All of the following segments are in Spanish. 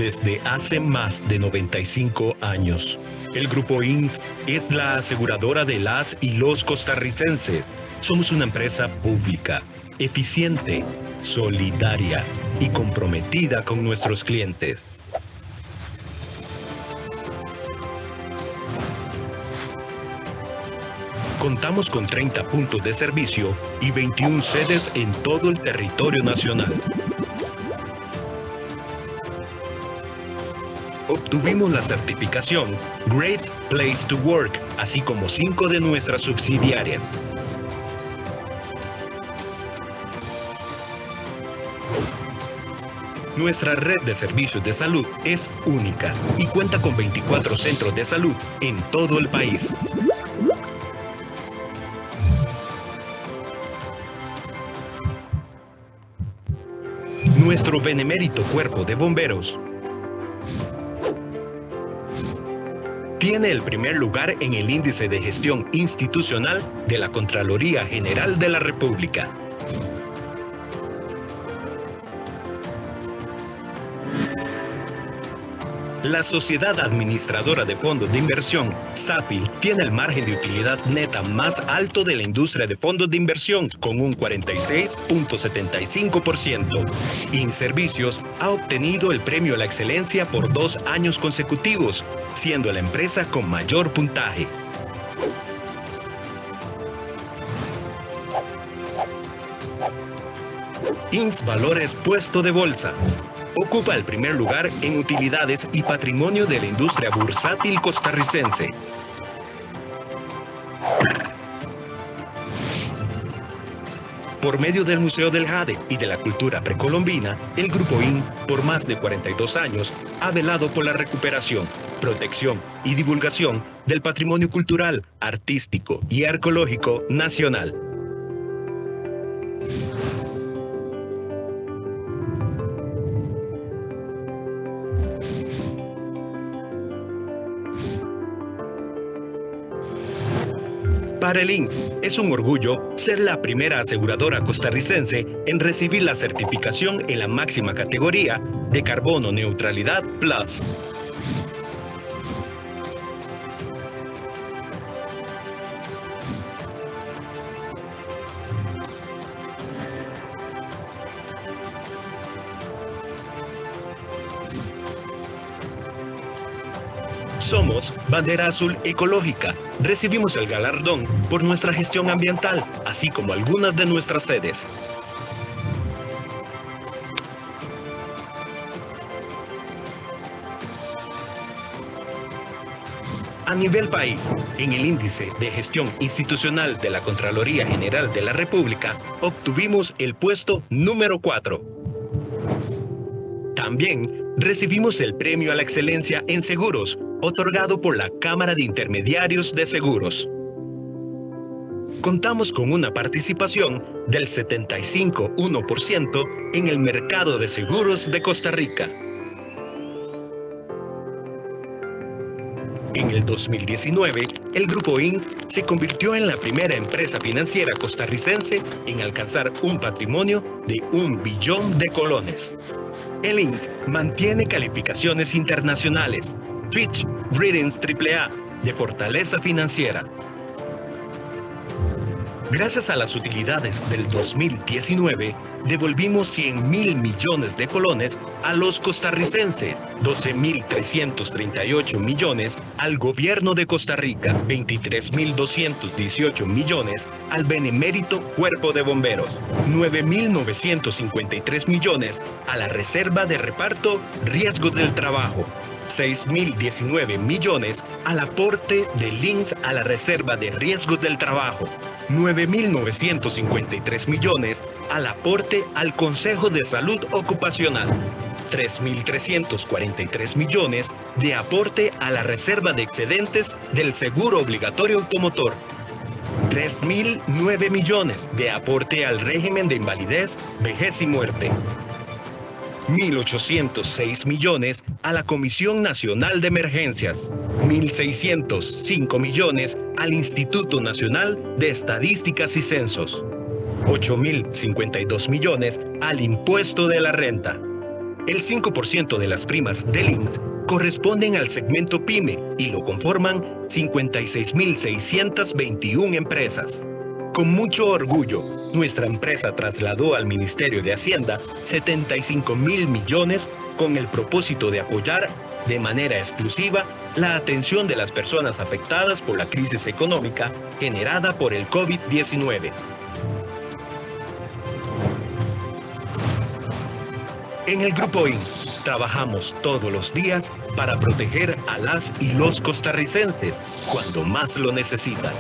desde hace más de 95 años. El Grupo INS es la aseguradora de las y los costarricenses. Somos una empresa pública, eficiente, solidaria y comprometida con nuestros clientes. Contamos con 30 puntos de servicio y 21 sedes en todo el territorio nacional. Obtuvimos la certificación Great Place to Work, así como 5 de nuestras subsidiarias. Nuestra red de servicios de salud es única y cuenta con 24 centros de salud en todo el país. Nuestro benemérito Cuerpo de Bomberos tiene el primer lugar en el Índice de Gestión Institucional de la Contraloría General de la República. La Sociedad Administradora de Fondos de Inversión, SAFI, tiene el margen de utilidad neta más alto de la industria de fondos de inversión, con un 46.75%. Inservicios ha obtenido el premio a la excelencia por 2 años consecutivos, siendo la empresa con mayor puntaje. INS Valores Puesto de Bolsa ocupa el primer lugar en utilidades y patrimonio de la industria bursátil costarricense. Por medio del Museo del Jade y de la cultura precolombina, el Grupo INS, por más de 42 años, ha velado por la recuperación, protección y divulgación del patrimonio cultural, artístico y arqueológico nacional. Para el INS es un orgullo ser la primera aseguradora costarricense en recibir la certificación en la máxima categoría de Carbono Neutralidad Plus. Somos Bandera Azul Ecológica. Recibimos el galardón por nuestra gestión ambiental, así como algunas de nuestras sedes. A nivel país, en el Índice de Gestión Institucional de la Contraloría General de la República, obtuvimos el puesto número 4. También recibimos el Premio a la Excelencia en Seguros, otorgado por la Cámara de Intermediarios de Seguros. Contamos con una participación del 75,1% en el mercado de seguros de Costa Rica. En el 2019, el Grupo INS se convirtió en la primera empresa financiera costarricense en alcanzar un patrimonio de 1 billón de colones. El INS mantiene calificaciones internacionales, Fitch Ratings AAA, de fortaleza financiera. Gracias a las utilidades del 2019, devolvimos 100.000 millones de colones a los costarricenses, 12.338 millones al gobierno de Costa Rica, 23.218 millones al benemérito Cuerpo de Bomberos, 9.953 millones a la Reserva de Reparto Riesgos del Trabajo, 6.019 millones al aporte del INS a la Reserva de Riesgos del Trabajo, 9.953 millones al aporte al Consejo de Salud Ocupacional, 3.343 millones de aporte a la Reserva de Excedentes del Seguro Obligatorio Automotor, 3.009 millones de aporte al régimen de invalidez, vejez y muerte, 1.806 millones a la Comisión Nacional de Emergencias, 1.605 millones al Instituto Nacional de Estadísticas y Censos, 8.052 millones al Impuesto de la Renta, El 5% de las primas del INS corresponden al segmento PYME y lo conforman 56.621 empresas. Con mucho orgullo, nuestra empresa trasladó al Ministerio de Hacienda 75.000 millones con el propósito de apoyar de manera exclusiva la atención de las personas afectadas por la crisis económica generada por el COVID-19. En el Grupo INS trabajamos todos los días para proteger a las y los costarricenses cuando más lo necesitan.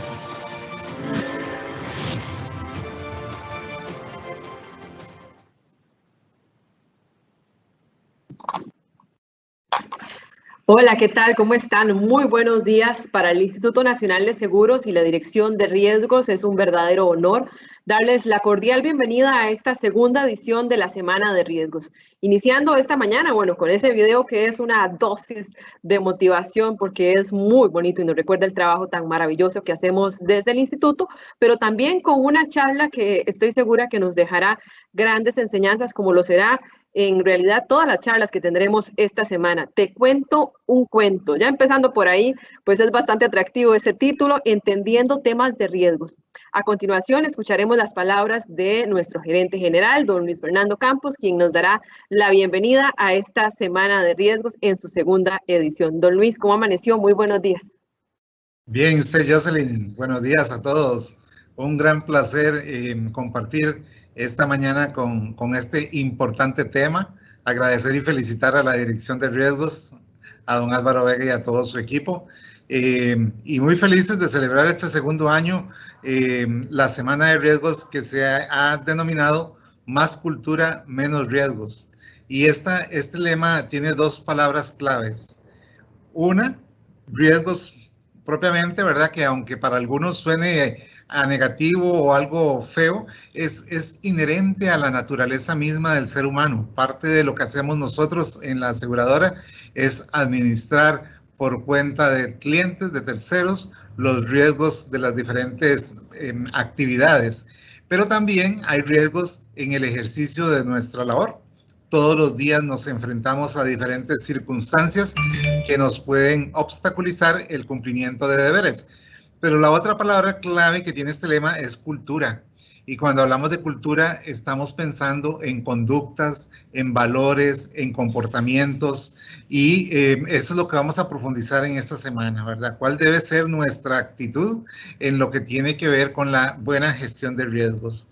Hola, ¿qué tal? ¿Cómo están? Muy buenos días. Para el Instituto Nacional de Seguros y la Dirección de Riesgos es un verdadero honor darles la cordial bienvenida a esta segunda edición de la Semana de Riesgos. Iniciando esta mañana, bueno, con ese video que es una dosis de motivación porque es muy bonito y nos recuerda el trabajo tan maravilloso que hacemos desde el instituto, pero también con una charla que estoy segura que nos dejará grandes enseñanzas, como lo será en realidad todas las charlas que tendremos esta semana. Te cuento un cuento. Ya empezando por ahí, pues es bastante atractivo ese título, Entendiendo temas de riesgos. A continuación, escucharemos las palabras de nuestro gerente general, don Luis Fernando Campos, quien nos dará la bienvenida a esta Semana de Riesgos en su segunda edición. Don Luis, ¿cómo amaneció? Muy buenos días. Bien, usted, Jocelyn. Buenos días a todos. Un gran placer compartir esta mañana con este importante tema. Agradecer y felicitar a la Dirección de Riesgos, a don Álvaro Vega y a todo su equipo. Y muy felices de celebrar este segundo año la Semana de Riesgos que se ha denominado Más Cultura, Menos Riesgos. Y este lema tiene dos palabras claves. Una, riesgos propiamente, ¿verdad? Que aunque para algunos suene a negativo o algo feo, es inherente a la naturaleza misma del ser humano. Parte de lo que hacemos nosotros en la aseguradora es administrar por cuenta de clientes, de terceros, los riesgos de las diferentes actividades. Pero también hay riesgos en el ejercicio de nuestra labor. Todos los días nos enfrentamos a diferentes circunstancias que nos pueden obstaculizar el cumplimiento de deberes. Pero la otra palabra clave que tiene este lema es cultura. Y cuando hablamos de cultura, estamos pensando en conductas, en valores, en comportamientos. Y eso es lo que vamos a profundizar en esta semana, ¿verdad? ¿Cuál debe ser nuestra actitud en lo que tiene que ver con la buena gestión de riesgos?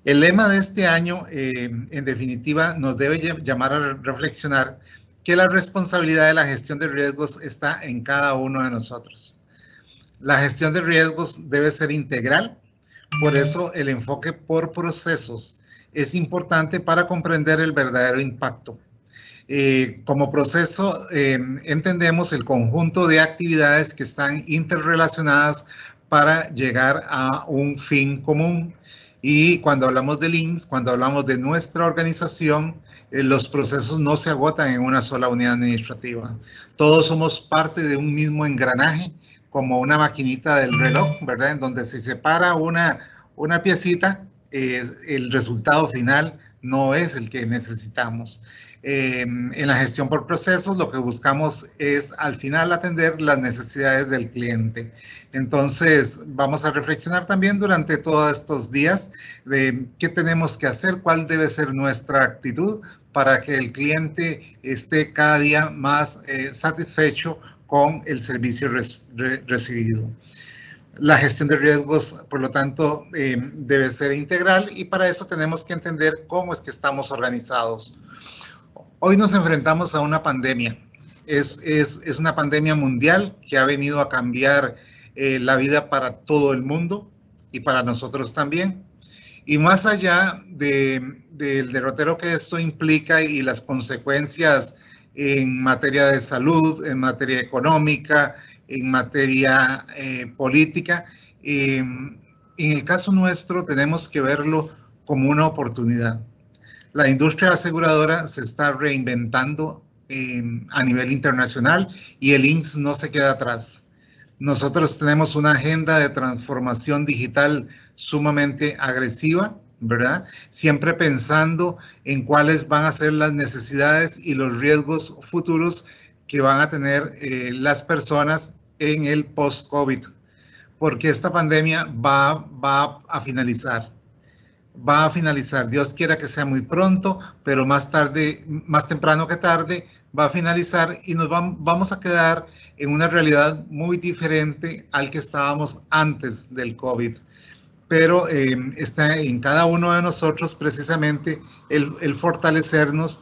El lema de este año, en definitiva, nos debe llamar a reflexionar que la responsabilidad de la gestión de riesgos está en cada uno de nosotros. La gestión de riesgos debe ser integral, por eso el enfoque por procesos es importante para comprender el verdadero impacto. Como proceso entendemos el conjunto de actividades que están interrelacionadas para llegar a un fin común. Y cuando hablamos del INS, cuando hablamos de nuestra organización, los procesos no se agotan en una sola unidad administrativa. Todos somos parte de un mismo engranaje, como una maquinita del reloj, ¿verdad? En donde si se separa una piecita, el resultado final no es el que necesitamos. En la gestión por procesos, lo que buscamos es al final atender las necesidades del cliente. Entonces, vamos a reflexionar también durante todos estos días de qué tenemos que hacer, cuál debe ser nuestra actitud para que el cliente esté cada día más satisfecho con el servicio recibido. La gestión de riesgos, por lo tanto, debe ser integral y para eso tenemos que entender cómo es que estamos organizados. Hoy nos enfrentamos a una pandemia. Es una pandemia mundial que ha venido a cambiar la vida para todo el mundo y para nosotros también. Y más allá del derrotero que esto implica y las consecuencias en materia de salud, en materia económica, en materia política, en el caso nuestro tenemos que verlo como una oportunidad. La industria aseguradora se está reinventando a nivel internacional y el INS no se queda atrás. Nosotros tenemos una agenda de transformación digital sumamente agresiva, ¿verdad? Siempre pensando en cuáles van a ser las necesidades y los riesgos futuros que van a tener las personas en el post-COVID, porque esta pandemia va a finalizar. Va a finalizar, Dios quiera que sea muy pronto, pero más temprano que tarde, va a finalizar y nos vamos a quedar en una realidad muy diferente al que estábamos antes del COVID. Pero está en cada uno de nosotros precisamente el fortalecernos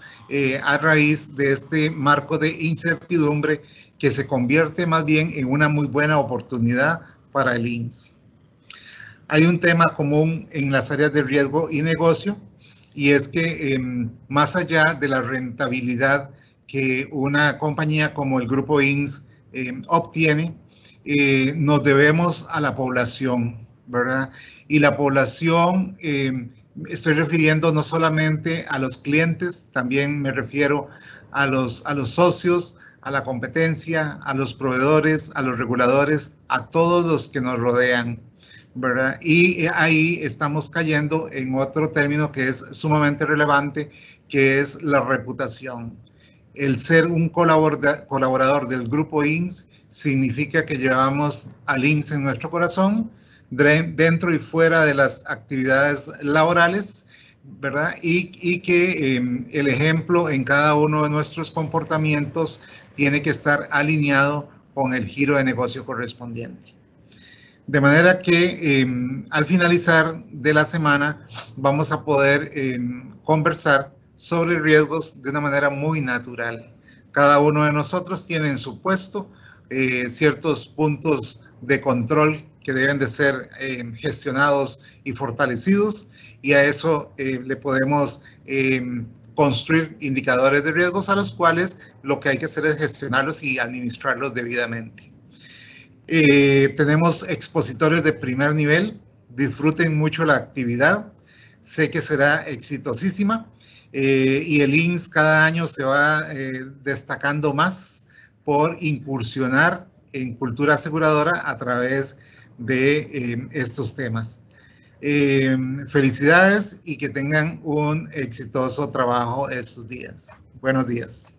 a raíz de este marco de incertidumbre que se convierte más bien en una muy buena oportunidad para el INS. Hay un tema común en las áreas de riesgo y negocio, y es que más allá de la rentabilidad que una compañía como el Grupo INS obtiene, nos debemos a la población, ¿verdad? Y la población, estoy refiriendo no solamente a los clientes, también me refiero a los socios, a la competencia, a los proveedores, a los reguladores, a todos los que nos rodean, ¿verdad? Y ahí estamos cayendo en otro término que es sumamente relevante, que es la reputación. El ser un colaborador del Grupo INS significa que llevamos al INS en nuestro corazón, dentro y fuera de las actividades laborales, ¿verdad? Y que el ejemplo en cada uno de nuestros comportamientos tiene que estar alineado con el giro de negocio correspondiente. De manera que al finalizar de la semana vamos a poder conversar sobre riesgos de una manera muy natural. Cada uno de nosotros tiene en su puesto ciertos puntos de control que deben de ser gestionados y fortalecidos, y a eso le podemos construir indicadores de riesgos a los cuales lo que hay que hacer es gestionarlos y administrarlos debidamente. Tenemos expositores de primer nivel, disfruten mucho la actividad, sé que será exitosísima y el INS cada año se va destacando más por incursionar en cultura aseguradora a través de estos temas. Felicidades y que tengan un exitoso trabajo estos días. Buenos días.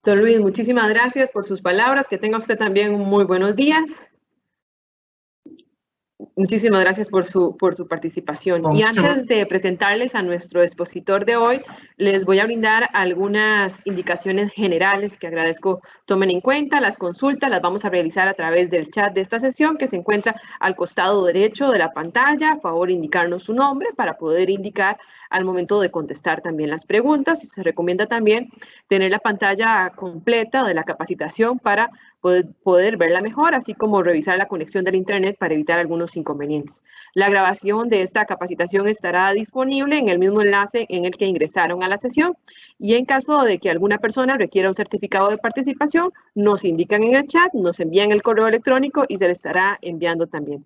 Don Luis, muchísimas gracias por sus palabras. Que tenga usted también muy buenos días. Muchísimas gracias por su participación. Y antes de presentarles a nuestro expositor de hoy, les voy a brindar algunas indicaciones generales que agradezco tomen en cuenta. Las consultas las vamos a realizar a través del chat de esta sesión que se encuentra al costado derecho de la pantalla. A favor, indicarnos su nombre para poder indicar al momento de contestar también las preguntas. Y se recomienda también tener la pantalla completa de la capacitación para poder verla mejor, así como revisar la conexión del internet para evitar algunos inconvenientes. La grabación de esta capacitación estará disponible en el mismo enlace en el que ingresaron a la sesión, y en caso de que alguna persona requiera un certificado de participación, nos indican en el chat, nos envían el correo electrónico y se le estará enviando también.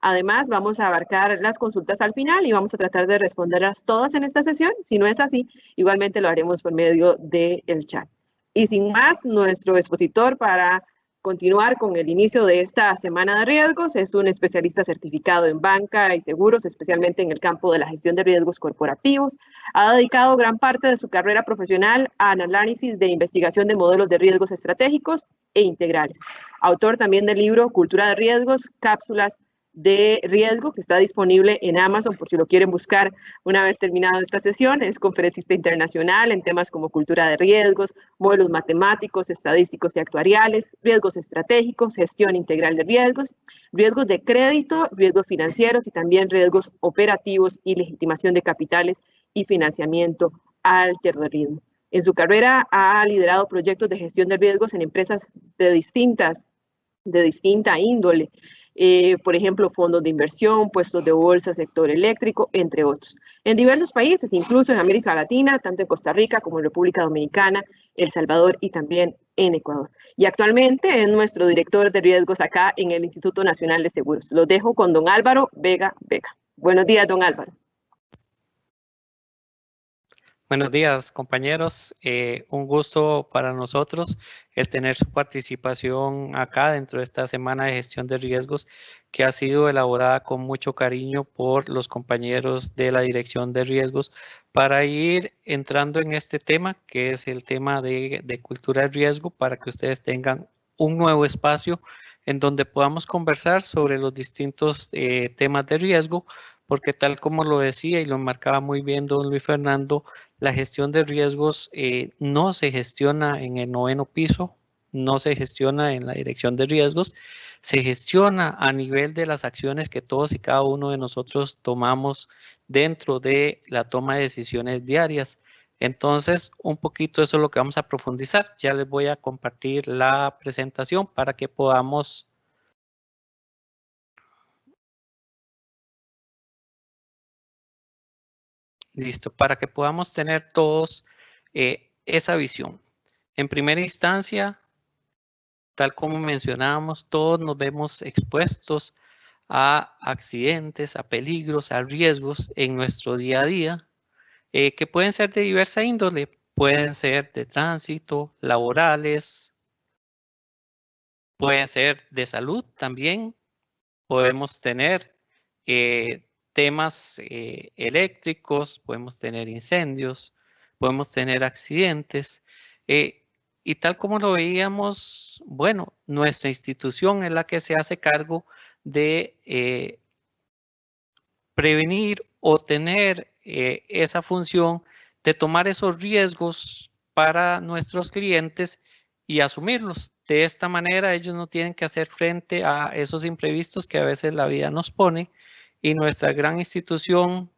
Además, vamos a abarcar las consultas al final y vamos a tratar de responderlas todas en esta sesión. Si no es así, igualmente lo haremos por medio del chat. Y sin más, nuestro expositor para continuar con el inicio de esta semana de riesgos es un especialista certificado en banca y seguros, especialmente en el campo de la gestión de riesgos corporativos. Ha dedicado gran parte de su carrera profesional al análisis de investigación de modelos de riesgos estratégicos e integrales. Autor también del libro Cultura de Riesgos, Cápsulas de riesgo, que está disponible en Amazon por si lo quieren buscar una vez terminada esta sesión. Es conferencista internacional en temas como cultura de riesgos, modelos matemáticos, estadísticos y actuariales, riesgos estratégicos, gestión integral de riesgos, riesgos de crédito, riesgos financieros y también riesgos operativos y legitimación de capitales y financiamiento al terrorismo. En su carrera ha liderado proyectos de gestión de riesgos en empresas de distinta índole, por ejemplo, fondos de inversión, puestos de bolsa, sector eléctrico, entre otros. En diversos países, incluso en América Latina, tanto en Costa Rica como en República Dominicana, El Salvador y también en Ecuador. Y actualmente es nuestro director de riesgos acá en el Instituto Nacional de Seguros. Los dejo con don Álvaro Vega Vega. Buenos días, don Álvaro. Buenos días, compañeros. Un gusto para nosotros el tener su participación acá dentro de esta semana de gestión de riesgos que ha sido elaborada con mucho cariño por los compañeros de la Dirección de Riesgos para ir entrando en este tema que es el tema de cultura de riesgo para que ustedes tengan un nuevo espacio en donde podamos conversar sobre los distintos temas de riesgo, porque tal como lo decía y lo marcaba muy bien don Luis Fernando, la gestión de riesgos no se gestiona en el 9º piso, no se gestiona en la dirección de riesgos, se gestiona a nivel de las acciones que todos y cada uno de nosotros tomamos dentro de la toma de decisiones diarias. Entonces, un poquito eso es lo que vamos a profundizar. Ya les voy a compartir la presentación para que podamos... Listo, para que podamos tener todos esa visión. En primera instancia, tal como mencionábamos, todos nos vemos expuestos a accidentes, a peligros, a riesgos en nuestro día a día, que pueden ser de diversa índole, pueden ser de tránsito, laborales, pueden ser de salud también, podemos tener temas eléctricos, podemos tener incendios, podemos tener accidentes. Y tal como lo veíamos, bueno, nuestra institución es la que se hace cargo de prevenir o tener esa función de tomar esos riesgos para nuestros clientes y asumirlos. De esta manera ellos no tienen que hacer frente a esos imprevistos que a veces la vida nos pone y nuestra gran institución,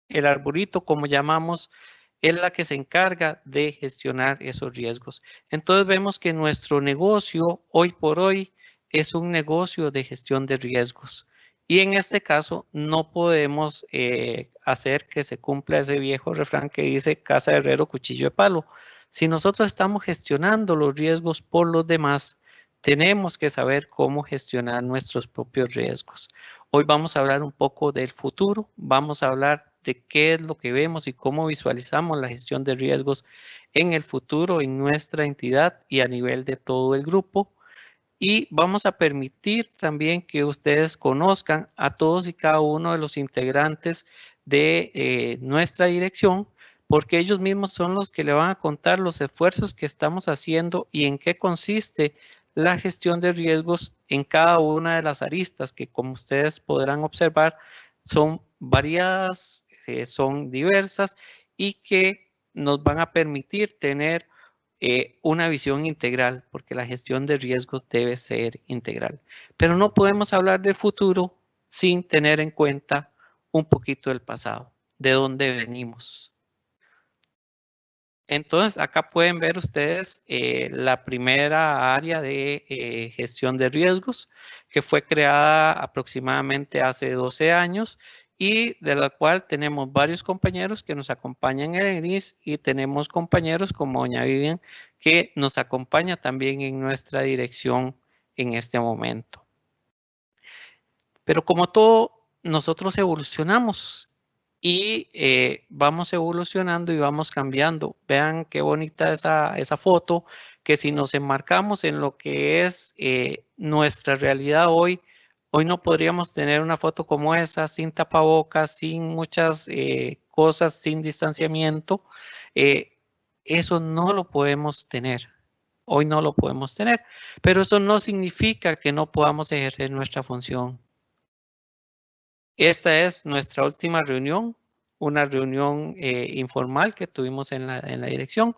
el arbolito como llamamos, es la que se encarga de gestionar esos riesgos. Entonces vemos que nuestro negocio hoy por hoy es un negocio de gestión de riesgos. Y en este caso no podemos hacer que se cumpla ese viejo refrán que dice casa de herrero, cuchillo de palo. Si nosotros estamos gestionando los riesgos por los demás, tenemos que saber cómo gestionar nuestros propios riesgos. Hoy vamos a hablar un poco del futuro, vamos a hablar de qué es lo que vemos y cómo visualizamos la gestión de riesgos en el futuro en nuestra entidad y a nivel de todo el grupo. Y vamos a permitir también que ustedes conozcan a todos y cada uno de los integrantes de nuestra dirección, porque ellos mismos son los que le van a contar los esfuerzos que estamos haciendo y en qué consiste la gestión de riesgos en cada una de las aristas, que como ustedes podrán observar, son variadas, son diversas y que nos van a permitir tener una visión integral, porque la gestión de riesgos debe ser integral. Pero no podemos hablar del futuro sin tener en cuenta un poquito del pasado, de dónde venimos. Entonces, acá pueden ver ustedes la primera área de gestión de riesgos, que fue creada aproximadamente hace 12 años y de la cual tenemos varios compañeros que nos acompañan en el INIS y tenemos compañeros como doña Vivian que nos acompaña también en nuestra dirección en este momento. Pero como todo, nosotros evolucionamos y vamos evolucionando y vamos cambiando. Vean qué bonita esa foto, que si nos enmarcamos en lo que es nuestra realidad hoy, hoy no podríamos tener una foto como esa, sin tapabocas, sin muchas cosas, sin distanciamiento. Eso no lo podemos tener. Hoy no lo podemos tener, pero eso no significa que no podamos ejercer nuestra función. Esta es nuestra última reunión, una reunión informal que tuvimos en la dirección.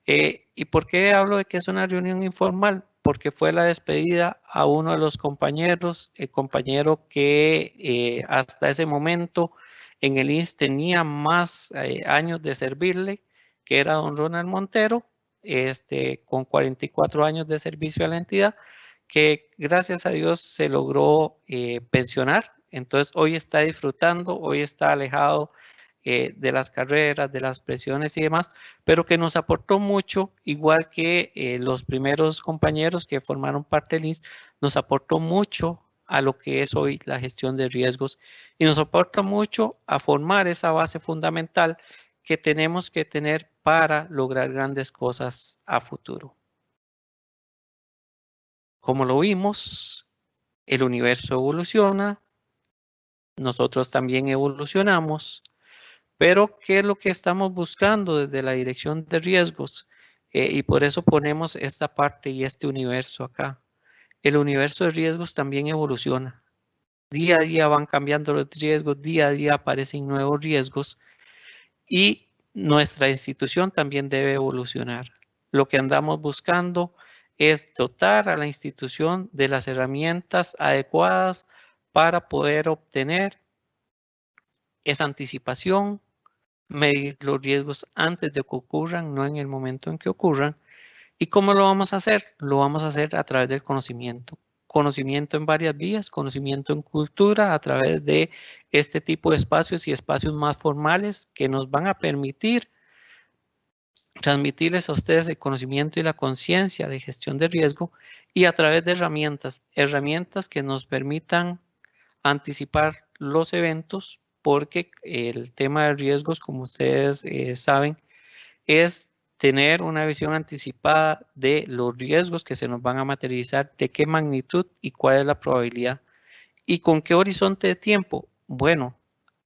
¿Y por qué hablo de que es una reunión informal? Porque fue la despedida a uno de los compañeros, el compañero que hasta ese momento en el INS tenía más años de servirle, que era don Ronald Montero, con 44 años de servicio a la entidad, que gracias a Dios se logró pensionar. Entonces hoy está disfrutando, hoy está alejado de las carreras, de las presiones y demás, pero que nos aportó mucho, igual que los primeros compañeros que formaron parte del INS, nos aportó mucho a lo que es hoy la gestión de riesgos y nos aporta mucho a formar esa base fundamental que tenemos que tener para lograr grandes cosas a futuro. Como lo vimos, el universo evoluciona, nosotros también evolucionamos, pero ¿qué es lo que estamos buscando desde la dirección de riesgos? Y por eso ponemos esta parte y este universo acá. El universo de riesgos también evoluciona. Día a día van cambiando los riesgos, día a día aparecen nuevos riesgos y nuestra institución también debe evolucionar. Lo que andamos buscando es dotar a la institución de las herramientas adecuadas para poder obtener esa anticipación, medir los riesgos antes de que ocurran, no en el momento en que ocurran. ¿Y cómo lo vamos a hacer? Lo vamos a hacer a través del conocimiento. Conocimiento en varias vías, conocimiento en cultura, a través de este tipo de espacios y espacios más formales que nos van a permitir transmitirles a ustedes el conocimiento y la conciencia de gestión de riesgo y a través de herramientas que nos permitan anticipar los eventos, porque el tema de riesgos, como ustedes saben, es tener una visión anticipada de los riesgos que se nos van a materializar, de qué magnitud y cuál es la probabilidad. ¿Y con qué horizonte de tiempo? Bueno,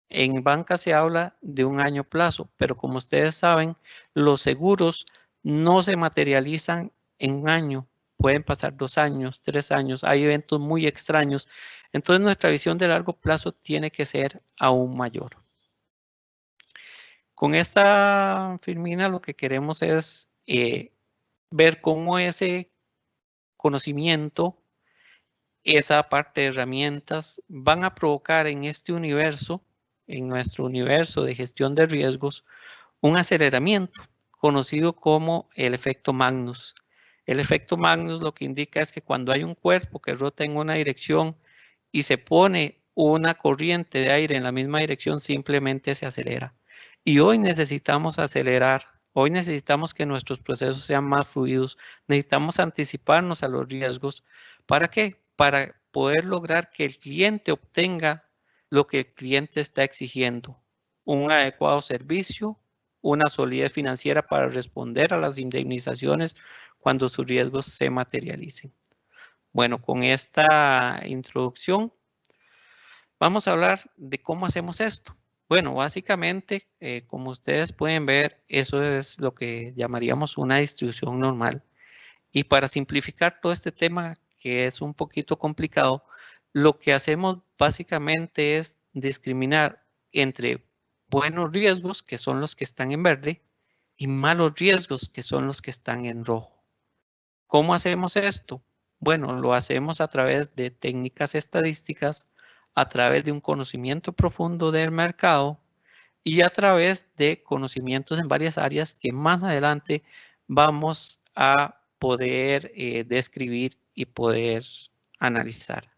en banca se habla de un año plazo, pero como ustedes saben, los seguros no se materializan en un año. Pueden pasar 2 años, 3 años, hay eventos muy extraños. Entonces nuestra visión de largo plazo tiene que ser aún mayor. Con esta filmina lo que queremos es ver cómo ese conocimiento, esa parte de herramientas van a provocar en este universo, en nuestro universo de gestión de riesgos, un aceleramiento conocido como el efecto Magnus. El efecto Magnus lo que indica es que cuando hay un cuerpo que rota en una dirección y se pone una corriente de aire en la misma dirección, simplemente se acelera. Y hoy necesitamos acelerar, hoy necesitamos que nuestros procesos sean más fluidos, necesitamos anticiparnos a los riesgos. ¿Para qué? Para poder lograr que el cliente obtenga lo que el cliente está exigiendo, un adecuado servicio, una solidez financiera para responder a las indemnizaciones cuando sus riesgos se materialicen. Bueno, con esta introducción vamos a hablar de cómo hacemos esto. Bueno, básicamente, como ustedes pueden ver, eso es lo que llamaríamos una distribución normal. Y para simplificar todo este tema, que es un poquito complicado, lo que hacemos básicamente es discriminar entre buenos riesgos, que son los que están en verde, y malos riesgos, que son los que están en rojo. ¿Cómo hacemos esto? Bueno, lo hacemos a través de técnicas estadísticas, a través de un conocimiento profundo del mercado y a través de conocimientos en varias áreas que más adelante vamos a poder describir y poder analizar.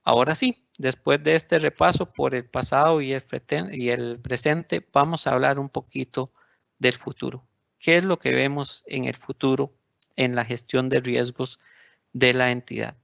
Ahora sí, después de este repaso por el pasado y el presente, vamos a hablar un poquito del futuro. ¿Qué es lo que vemos en el futuro en la gestión de riesgos de la entidad?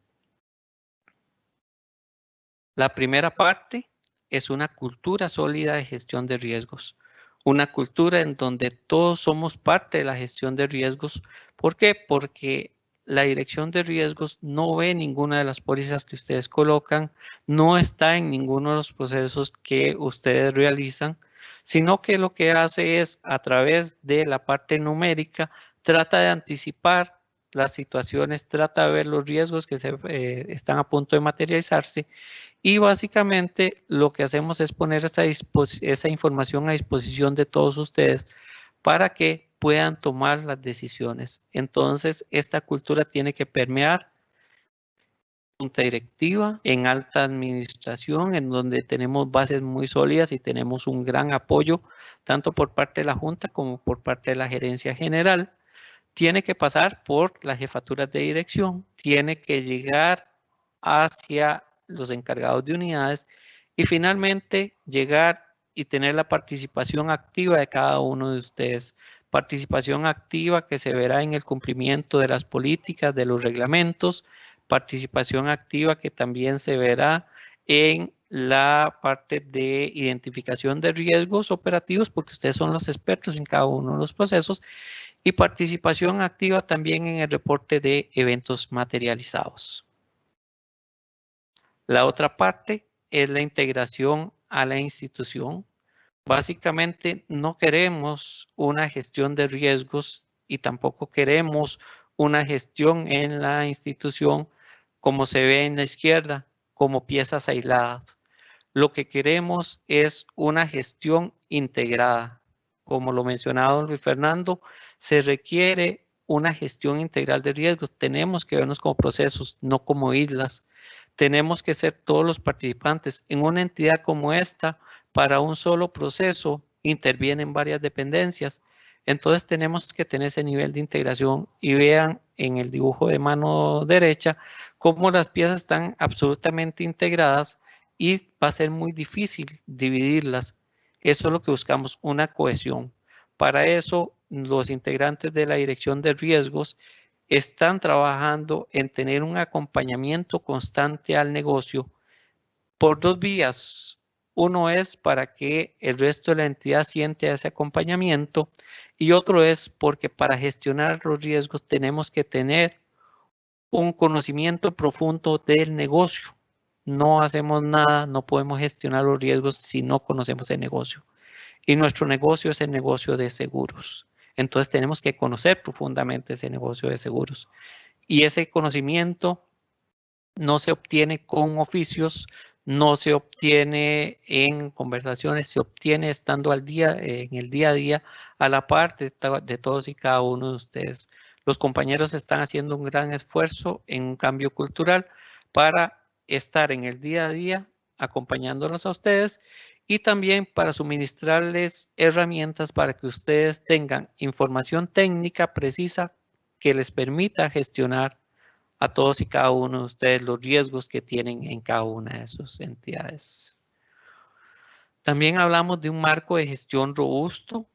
La primera parte es una cultura sólida de gestión de riesgos. Una cultura en donde todos somos parte de la gestión de riesgos. ¿Por qué? Porque la dirección de riesgos no ve ninguna de las pólizas que ustedes colocan, no está en ninguno de los procesos que ustedes realizan, sino que lo que hace es, a través de la parte numérica, trata de anticipar las situaciones, trata de ver los riesgos que están a punto de materializarse y básicamente lo que hacemos es poner esa información a disposición de todos ustedes para que puedan tomar las decisiones. Entonces, esta cultura tiene que permear junta directiva, en alta administración, en donde tenemos bases muy sólidas y tenemos un gran apoyo, tanto por parte de la Junta como por parte de la Gerencia General. Tiene que pasar por las jefaturas de dirección, tiene que llegar hacia los encargados de unidades y finalmente llegar y tener la participación activa de cada uno de ustedes. Participación activa que se verá en el cumplimiento de las políticas, de los reglamentos, participación activa que también se verá en la parte de identificación de riesgos operativos, porque ustedes son los expertos en cada uno de los procesos, y participación activa también en el reporte de eventos materializados. La otra parte es la integración a la institución. Básicamente no queremos una gestión de riesgos y tampoco queremos una gestión en la institución como se ve en la izquierda, como piezas aisladas. Lo que queremos es una gestión integrada. Como lo mencionaba Luis Fernando, se requiere una gestión integral de riesgos. Tenemos que vernos como procesos, no como islas. Tenemos que ser todos los participantes. En una entidad como esta, para un solo proceso, intervienen varias dependencias. Entonces tenemos que tener ese nivel de integración y vean en el dibujo de mano derecha cómo las piezas están absolutamente integradas y va a ser muy difícil dividirlas. Eso es lo que buscamos, una cohesión. Para eso, los integrantes de la Dirección de Riesgos están trabajando en tener un acompañamiento constante al negocio por dos vías. Uno es para que el resto de la entidad siente ese acompañamiento y otro es porque para gestionar los riesgos tenemos que tener un conocimiento profundo del negocio. No hacemos nada, no podemos gestionar los riesgos si no conocemos el negocio. Y nuestro negocio es el negocio de seguros. Entonces tenemos que conocer profundamente ese negocio de seguros. Y ese conocimiento no se obtiene con oficios, no se obtiene en conversaciones, se obtiene estando al día, en el día a día, a la par de todos y cada uno de ustedes. Los compañeros están haciendo un gran esfuerzo en un cambio cultural para estar en el día a día acompañándolos a ustedes y también para suministrarles herramientas para que ustedes tengan información técnica precisa que les permita gestionar a todos y cada uno de ustedes los riesgos que tienen en cada una de sus entidades. También hablamos de un marco de gestión robusto.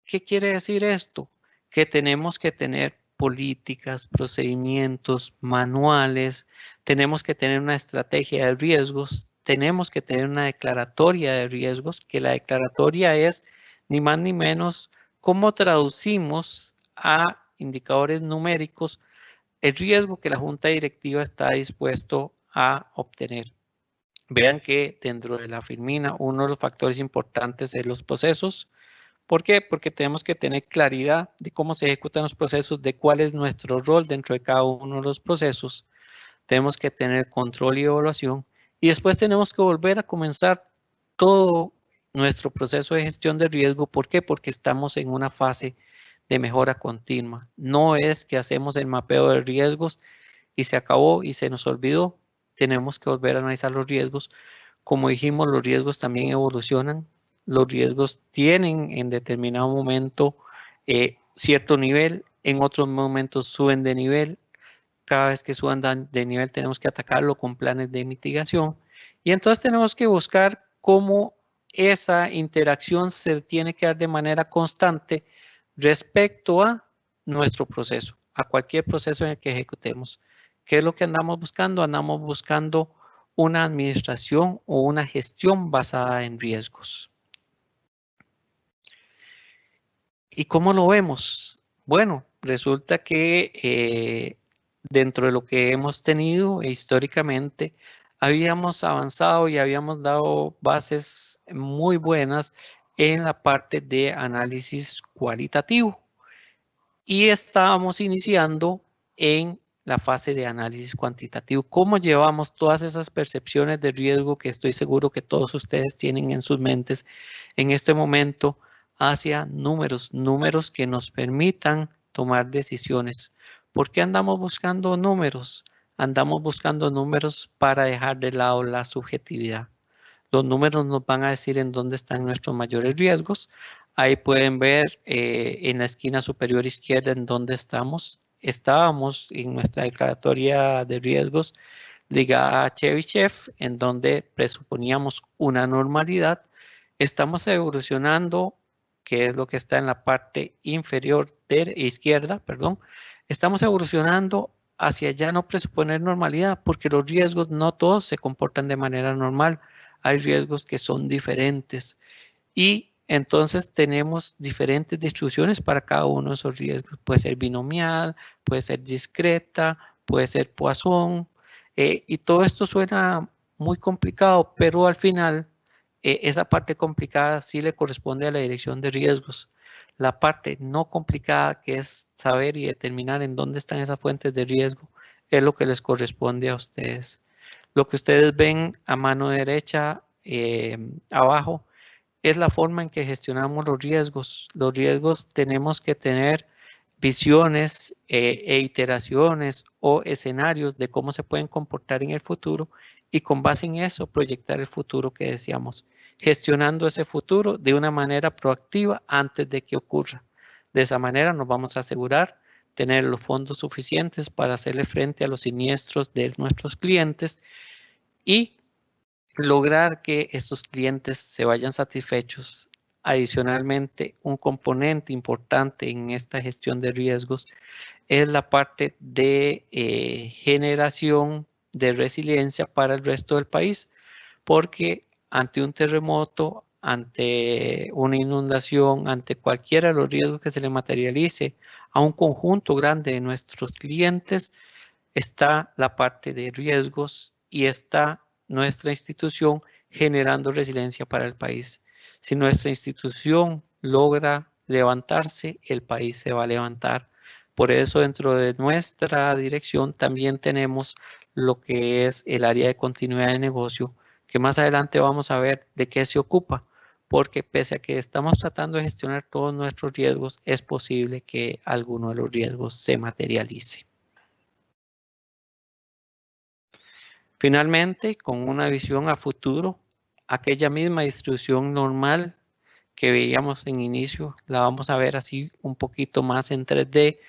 ¿Qué quiere decir esto? Que tenemos que tener políticas, procedimientos, manuales, tenemos que tener una estrategia de riesgos, tenemos que tener una declaratoria de riesgos, que la declaratoria es ni más ni menos cómo traducimos a indicadores numéricos el riesgo que la Junta Directiva está dispuesto a obtener. Vean que dentro de la Firmina uno de los factores importantes es los procesos. ¿Por qué? Porque tenemos que tener claridad de cómo se ejecutan los procesos, de cuál es nuestro rol dentro de cada uno de los procesos. Tenemos que tener control y evaluación. Y después tenemos que volver a comenzar todo nuestro proceso de gestión de riesgo. ¿Por qué? Porque estamos en una fase de mejora continua. No es que hacemos el mapeo de riesgos y se acabó y se nos olvidó. Tenemos que volver a analizar los riesgos. Como dijimos, los riesgos también evolucionan. Los riesgos tienen en determinado momento cierto nivel, en otros momentos suben de nivel. Cada vez que suban de nivel tenemos que atacarlo con planes de mitigación. Y entonces tenemos que buscar cómo esa interacción se tiene que dar de manera constante respecto a nuestro proceso, a cualquier proceso en el que ejecutemos. ¿Qué es lo que andamos buscando? Andamos buscando una administración o una gestión basada en riesgos. ¿Y cómo lo vemos? Bueno, resulta que dentro de lo que hemos tenido históricamente, habíamos avanzado y habíamos dado bases muy buenas en la parte de análisis cualitativo. Y estábamos iniciando en la fase de análisis cuantitativo. ¿Cómo llevamos todas esas percepciones de riesgo que estoy seguro que todos ustedes tienen en sus mentes en este momento hacia números que nos permitan tomar decisiones? ¿Por qué andamos buscando números? Andamos buscando números para dejar de lado la subjetividad. Los números nos van a decir en dónde están nuestros mayores riesgos. Ahí pueden ver en la esquina superior izquierda en dónde estamos. Estábamos en nuestra declaratoria de riesgos ligada a Chebyshev, en donde presuponíamos una normalidad. Estamos evolucionando, que es lo que está en la parte inferior izquierda, perdón. Estamos evolucionando hacia ya no presuponer normalidad, porque los riesgos no todos se comportan de manera normal. Hay riesgos que son diferentes y entonces tenemos diferentes distribuciones para cada uno de esos riesgos. Puede ser binomial, puede ser discreta, puede ser Poisson, y todo esto suena muy complicado, pero al final esa parte complicada sí le corresponde a la dirección de riesgos. La parte no complicada, que es saber y determinar en dónde están esas fuentes de riesgo, es lo que les corresponde a ustedes. Lo que ustedes ven a mano derecha abajo es la forma en que gestionamos los riesgos. Los riesgos tenemos que tener visiones e iteraciones o escenarios de cómo se pueden comportar en el futuro y con base en eso proyectar el futuro que deseamos, gestionando ese futuro de una manera proactiva antes de que ocurra. De esa manera nos vamos a asegurar tener los fondos suficientes para hacerle frente a los siniestros de nuestros clientes y lograr que estos clientes se vayan satisfechos. Adicionalmente, un componente importante en esta gestión de riesgos es la parte de generación de resiliencia para el resto del país, porque ante un terremoto, ante una inundación, ante cualquiera de los riesgos que se le materialice a un conjunto grande de nuestros clientes, está la parte de riesgos y está nuestra institución generando resiliencia para el país. Si nuestra institución logra levantarse, el país se va a levantar. Por eso dentro de nuestra dirección también tenemos lo que es el área de continuidad de negocio, que más adelante vamos a ver de qué se ocupa, porque pese a que estamos tratando de gestionar todos nuestros riesgos, es posible que alguno de los riesgos se materialice. Finalmente, con una visión a futuro, aquella misma distribución normal que veíamos en inicio, la vamos a ver así un poquito más en 3D,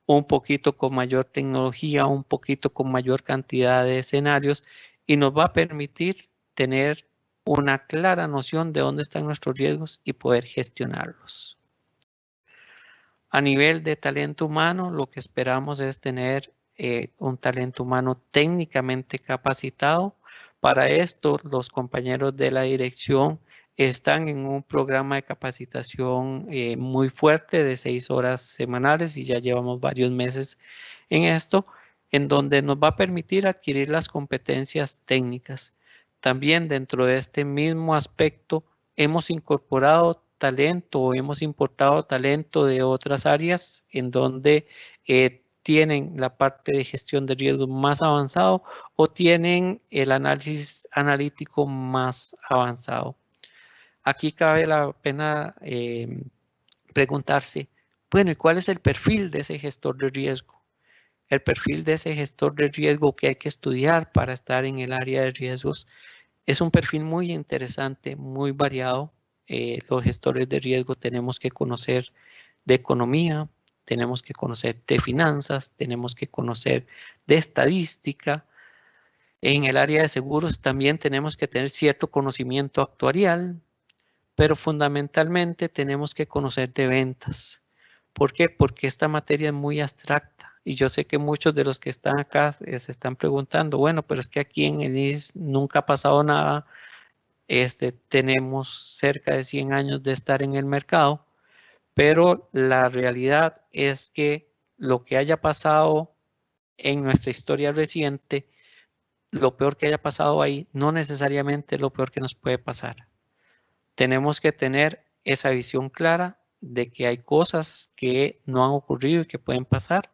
un poquito con mayor tecnología, un poquito con mayor cantidad de escenarios y nos va a permitir tener una clara noción de dónde están nuestros riesgos y poder gestionarlos. A nivel de talento humano, lo que esperamos es tener un talento humano técnicamente capacitado. Para esto, los compañeros de la dirección están en un programa de capacitación muy fuerte de 6 horas semanales y ya llevamos varios meses en esto, en donde nos va a permitir adquirir las competencias técnicas. También dentro de este mismo aspecto hemos incorporado talento o hemos importado talento de otras áreas en donde tienen la parte de gestión de riesgos más avanzado o tienen el análisis analítico más avanzado. Aquí cabe la pena preguntarse, bueno, ¿y cuál es el perfil de ese gestor de riesgo? El perfil de ese gestor de riesgo que hay que estudiar para estar en el área de riesgos es un perfil muy interesante, muy variado. Los gestores de riesgo tenemos que conocer de economía, tenemos que conocer de finanzas, tenemos que conocer de estadística. En el área de seguros también tenemos que tener cierto conocimiento actuarial, pero fundamentalmente tenemos que conocer de ventas. ¿Por qué? Porque esta materia es muy abstracta y yo sé que muchos de los que están acá se están preguntando, bueno, pero es que aquí en el IS nunca ha pasado nada, tenemos cerca de 100 años de estar en el mercado, pero la realidad es que lo que haya pasado en nuestra historia reciente, lo peor que haya pasado ahí, no necesariamente es lo peor que nos puede pasar. Tenemos que tener esa visión clara de que hay cosas que no han ocurrido y que pueden pasar.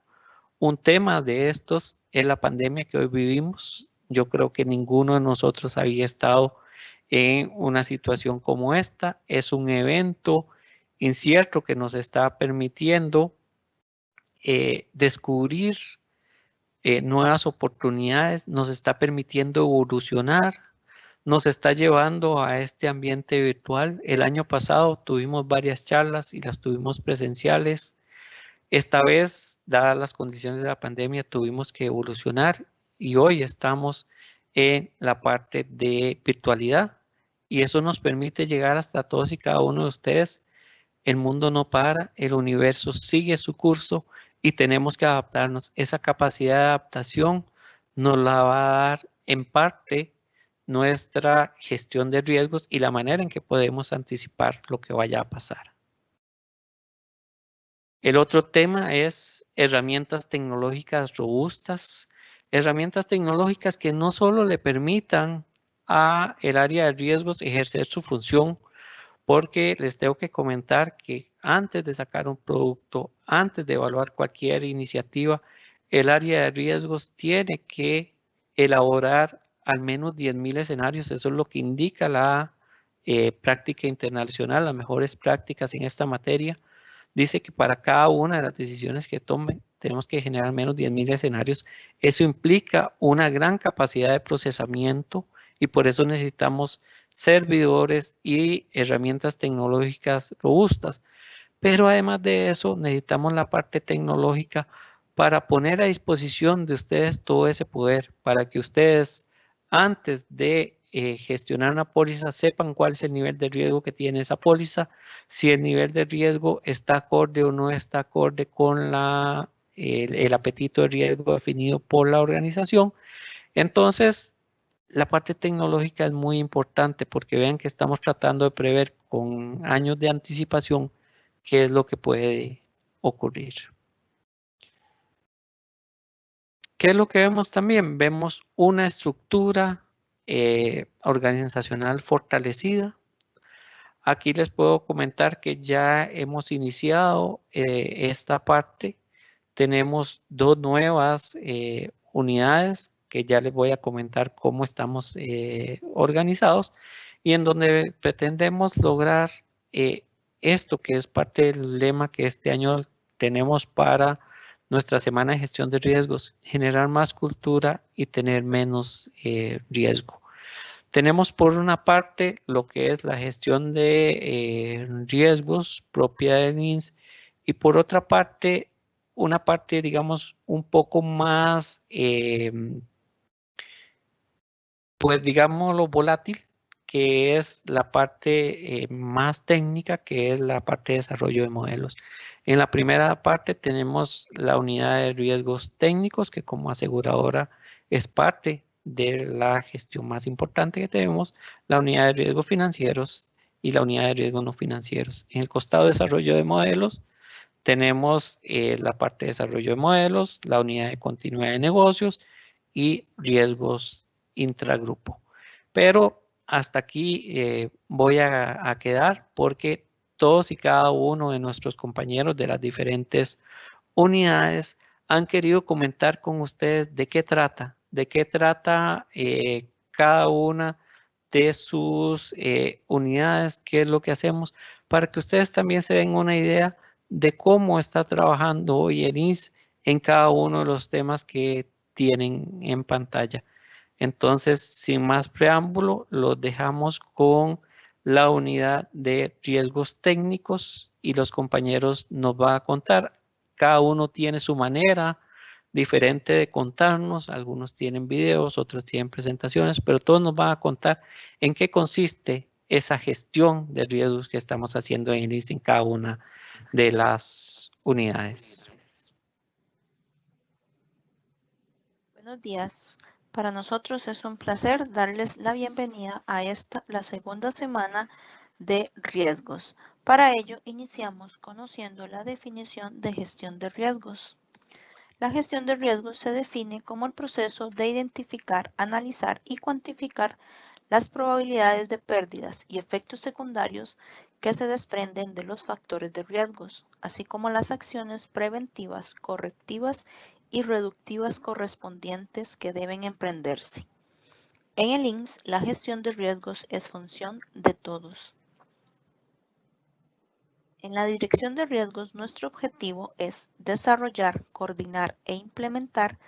Un tema de estos es la pandemia que hoy vivimos. Yo creo que ninguno de nosotros había estado en una situación como esta. Es un evento incierto que nos está permitiendo descubrir nuevas oportunidades, nos está permitiendo evolucionar, nos está llevando a este ambiente virtual. El año pasado tuvimos varias charlas y las tuvimos presenciales. Esta vez, dadas las condiciones de la pandemia, tuvimos que evolucionar y hoy estamos en la parte de virtualidad y eso nos permite llegar hasta todos y cada uno de ustedes. El mundo no para, el universo sigue su curso y tenemos que adaptarnos. Esa capacidad de adaptación nos la va a dar en parte nuestra gestión de riesgos y la manera en que podemos anticipar lo que vaya a pasar. El otro tema es herramientas tecnológicas robustas, herramientas tecnológicas que no solo le permitan a el área de riesgos ejercer su función, porque les tengo que comentar que antes de sacar un producto, antes de evaluar cualquier iniciativa, el área de riesgos tiene que elaborar al menos 10.000 escenarios. Eso es lo que indica la práctica internacional, las mejores prácticas en esta materia. Dice que para cada una de las decisiones que tomen, tenemos que generar al menos 10.000 escenarios. Eso implica una gran capacidad de procesamiento y por eso necesitamos servidores y herramientas tecnológicas robustas. Pero además de eso, necesitamos la parte tecnológica para poner a disposición de ustedes todo ese poder, para que ustedes, antes de gestionar una póliza, sepan cuál es el nivel de riesgo que tiene esa póliza, si el nivel de riesgo está acorde o no está acorde con el apetito de riesgo definido por la organización. Entonces, la parte tecnológica es muy importante porque vean que estamos tratando de prever con años de anticipación qué es lo que puede ocurrir. ¿Qué es lo que vemos también? Vemos una estructura organizacional fortalecida. Aquí les puedo comentar que ya hemos iniciado esta parte. Tenemos 2 nuevas unidades que ya les voy a comentar cómo estamos organizados y en donde pretendemos lograr esto que es parte del lema que este año tenemos para nuestra semana de gestión de riesgos, generar más cultura y tener menos riesgo. Tenemos por una parte lo que es la gestión de riesgos propia del INS y por otra parte, una parte digamos un poco más, pues digámoslo volátil, que es la parte más técnica, que es la parte de desarrollo de modelos. En la primera parte tenemos la unidad de riesgos técnicos, que como aseguradora es parte de la gestión más importante que tenemos, la unidad de riesgos financieros y la unidad de riesgos no financieros. En el costado de desarrollo de modelos tenemos la parte de desarrollo de modelos, la unidad de continuidad de negocios y riesgos intragrupo. Pero hasta aquí voy a quedar porque todos y cada uno de nuestros compañeros de las diferentes unidades han querido comentar con ustedes de qué trata cada una de sus unidades, qué es lo que hacemos, para que ustedes también se den una idea de cómo está trabajando hoy el INS en cada uno de los temas que tienen en pantalla. Entonces, sin más preámbulo, los dejamos con la unidad de riesgos técnicos y los compañeros nos van a contar. Cada uno tiene su manera diferente de contarnos. Algunos tienen videos, otros tienen presentaciones, pero todos nos van a contar en qué consiste esa gestión de riesgos que estamos haciendo en INS en cada una de las unidades. Buenos días. Para nosotros es un placer darles la bienvenida a la segunda semana de riesgos. Para ello, iniciamos conociendo la definición de gestión de riesgos. La gestión de riesgos se define como el proceso de identificar, analizar y cuantificar las probabilidades de pérdidas y efectos secundarios que se desprenden de los factores de riesgos, así como las acciones preventivas, correctivas y reductivas correspondientes que deben emprenderse. En el INS, la gestión de riesgos es función de todos. En la dirección de riesgos, nuestro objetivo es desarrollar, coordinar e implementar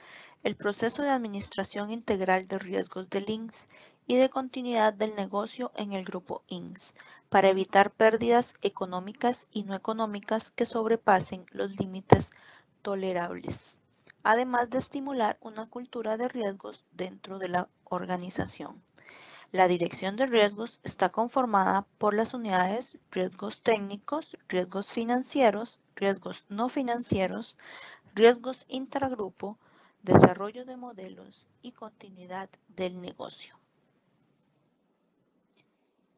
el proceso de administración integral de riesgos del INS y de continuidad del negocio en el grupo INS, para evitar pérdidas económicas y no económicas que sobrepasen los límites tolerables, además de estimular una cultura de riesgos dentro de la organización. La dirección de riesgos está conformada por las unidades riesgos técnicos, riesgos financieros, riesgos no financieros, riesgos intragrupo, desarrollo de modelos y continuidad del negocio.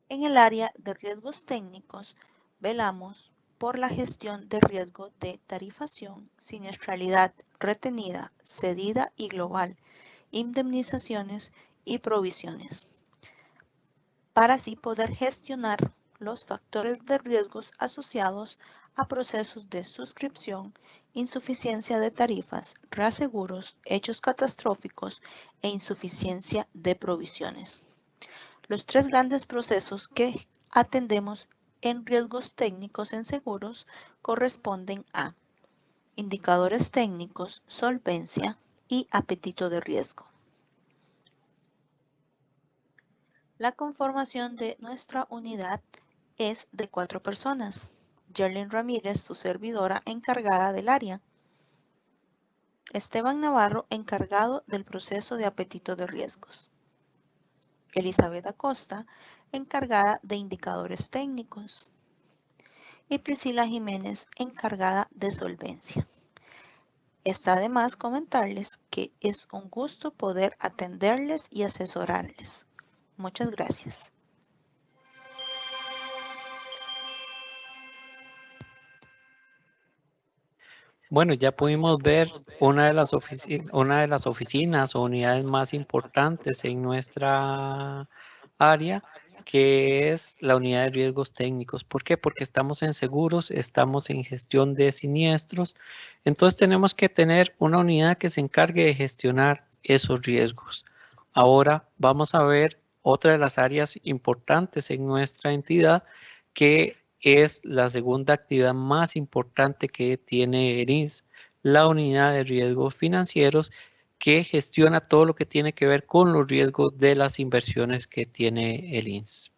En el área de riesgos técnicos, velamos por la gestión de riesgo de tarifación, siniestralidad retenida, cedida y global, indemnizaciones y provisiones, para así poder gestionar los factores de riesgos asociados a procesos de suscripción, insuficiencia de tarifas, reaseguros, hechos catastróficos e insuficiencia de provisiones. Los tres grandes procesos que atendemos en riesgos técnicos en seguros corresponden a indicadores técnicos, solvencia y apetito de riesgo. La conformación de nuestra unidad es de 4 personas. Yerlin Ramírez, su servidora, encargada del área. Esteban Navarro, encargado del proceso de apetito de riesgos. Elizabeth Acosta, encargada de indicadores técnicos. Y Priscila Jiménez, encargada de solvencia. Está de más comentarles que es un gusto poder atenderles y asesorarles. Muchas gracias. Bueno, ya pudimos ver una de las oficinas o unidades más importantes en nuestra área, que es la unidad de riesgos técnicos. ¿Por qué? Porque estamos en seguros, estamos en gestión de siniestros, entonces tenemos que tener una unidad que se encargue de gestionar esos riesgos. Ahora vamos a ver otra de las áreas importantes en nuestra entidad, que es la segunda actividad más importante que tiene el INS, la unidad de riesgos financieros, que gestiona todo lo que tiene que ver con los riesgos de las inversiones que tiene el INS.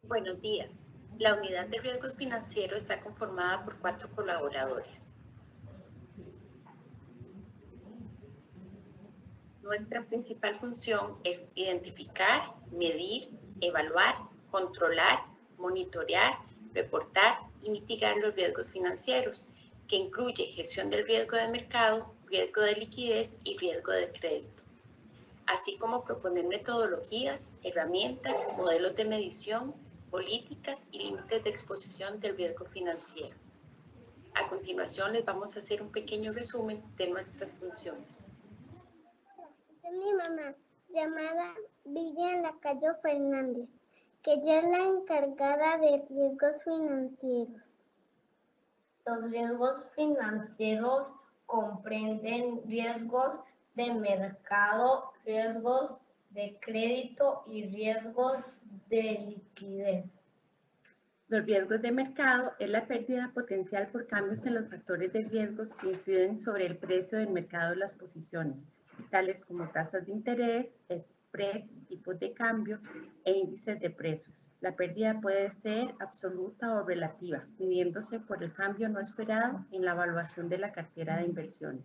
Buenos días. La unidad de riesgos financieros está conformada por 4 colaboradores. Nuestra principal función es identificar, medir, evaluar, controlar, monitorear, reportar y mitigar los riesgos financieros, que incluye gestión del riesgo de mercado, riesgo de liquidez y riesgo de crédito, así como proponer metodologías, herramientas, modelos de medición, políticas y límites de exposición del riesgo financiero. A continuación les vamos a hacer un pequeño resumen de nuestras funciones. Mi mamá, llamada Vivian Lacayo Fernández, que ella es la encargada de riesgos financieros. Los riesgos financieros comprenden riesgos de mercado, riesgos de crédito y riesgos de liquidez. Los riesgos de mercado es la pérdida potencial por cambios en los factores de riesgos que inciden sobre el precio del mercado de las posiciones, tales como tasas de interés, spreads, tipos de cambio e índices de precios. La pérdida puede ser absoluta o relativa, midiéndose por el cambio no esperado en la evaluación de la cartera de inversiones.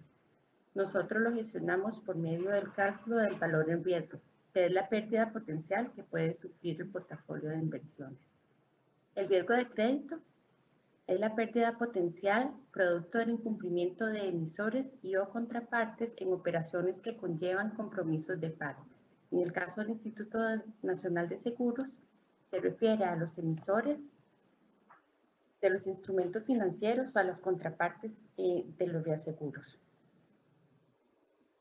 Nosotros lo gestionamos por medio del cálculo del valor en riesgo, que es la pérdida potencial que puede sufrir el portafolio de inversiones. El riesgo de crédito es la pérdida potencial producto del incumplimiento de emisores y o contrapartes en operaciones que conllevan compromisos de pago. En el caso del Instituto Nacional de Seguros, se refiere a los emisores de los instrumentos financieros o a las contrapartes de los reaseguros.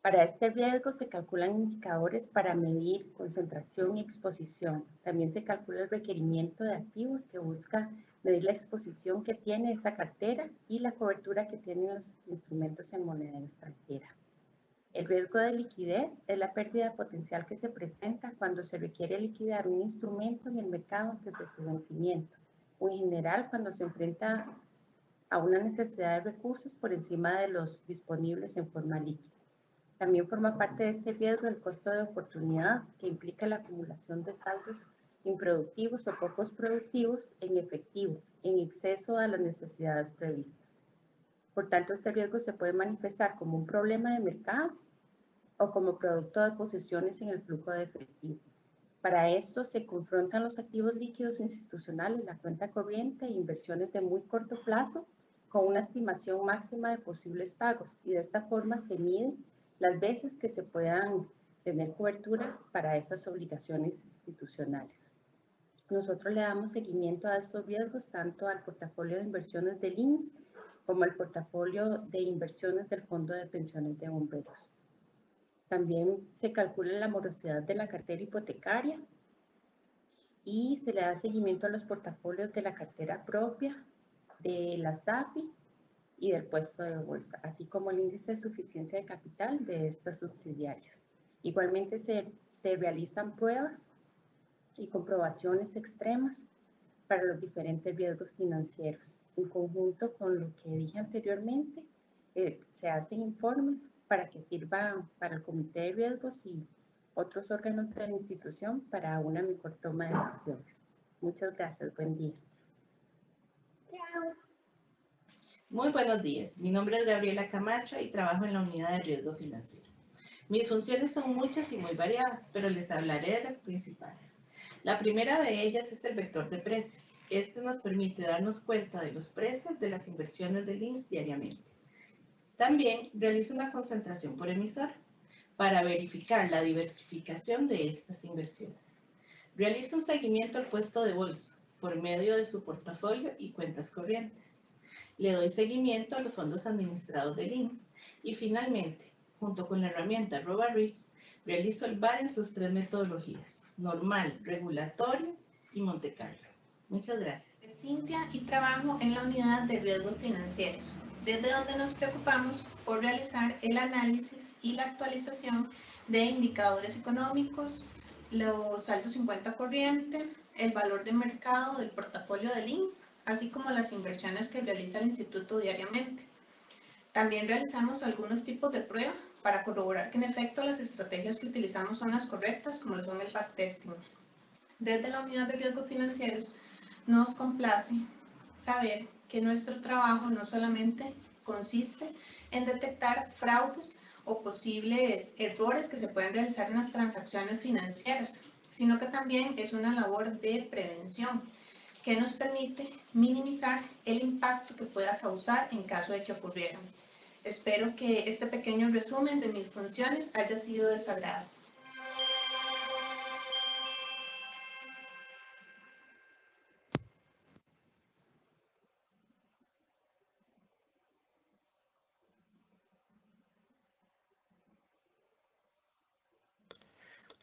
Para este riesgo se calculan indicadores para medir concentración y exposición. También se calcula el requerimiento de activos que busca medir la exposición que tiene esa cartera y la cobertura que tienen los instrumentos en moneda extranjera. El riesgo de liquidez es la pérdida potencial que se presenta cuando se requiere liquidar un instrumento en el mercado antes de su vencimiento, o en general cuando se enfrenta a una necesidad de recursos por encima de los disponibles en forma líquida. También forma parte de este riesgo el costo de oportunidad, que implica la acumulación de saldos improductivos o pocos productivos en efectivo, en exceso a las necesidades previstas. Por tanto, este riesgo se puede manifestar como un problema de mercado o como producto de posiciones en el flujo de efectivo. Para esto se confrontan los activos líquidos institucionales, la cuenta corriente e inversiones de muy corto plazo con una estimación máxima de posibles pagos y de esta forma se miden las veces que se puedan tener cobertura para esas obligaciones institucionales. Nosotros le damos seguimiento a estos riesgos tanto al portafolio de inversiones del INSS como al portafolio de inversiones del Fondo de Pensiones de Bomberos. También se calcula la morosidad de la cartera hipotecaria y se le da seguimiento a los portafolios de la cartera propia, de la SAFI y del puesto de bolsa, así como el índice de suficiencia de capital de estas subsidiarias. Igualmente se realizan pruebas y comprobaciones extremas para los diferentes riesgos financieros. En conjunto con lo que dije anteriormente, se hacen informes para que sirvan para el comité de riesgos y otros órganos de la institución para una mejor toma de decisiones. Muchas gracias. Buen día. Chao. Muy buenos días. Mi nombre es Gabriela Camacho y trabajo en la unidad de riesgo financiero. Mis funciones son muchas y muy variadas, pero les hablaré de las principales. La primera de ellas es el vector de precios. Este nos permite darnos cuenta de los precios de las inversiones del INSS diariamente. También realizo una concentración por emisor para verificar la diversificación de estas inversiones. Realizo un seguimiento al puesto de bolsa por medio de su portafolio y cuentas corrientes. Le doy seguimiento a los fondos administrados del INSS y finalmente, junto con la herramienta RobaRich, realizo el VAR en sus tres metodologías: normal, regulatorio y Monte Carlo. Muchas gracias. Soy Cintia y trabajo en la unidad de riesgos financieros, desde donde nos preocupamos por realizar el análisis y la actualización de indicadores económicos, los saldos en cuenta corriente, el valor de mercado del portafolio del INSS, así como las inversiones que realiza el instituto diariamente. También realizamos algunos tipos de prueba para corroborar que en efecto las estrategias que utilizamos son las correctas, como lo son el backtesting. Desde la unidad de riesgos financieros nos complace saber que nuestro trabajo no solamente consiste en detectar fraudes o posibles errores que se pueden realizar en las transacciones financieras, sino que también es una labor de prevención que nos permite minimizar el impacto que pueda causar en caso de que ocurrieran. Espero que este pequeño resumen de mis funciones haya sido de su agrado.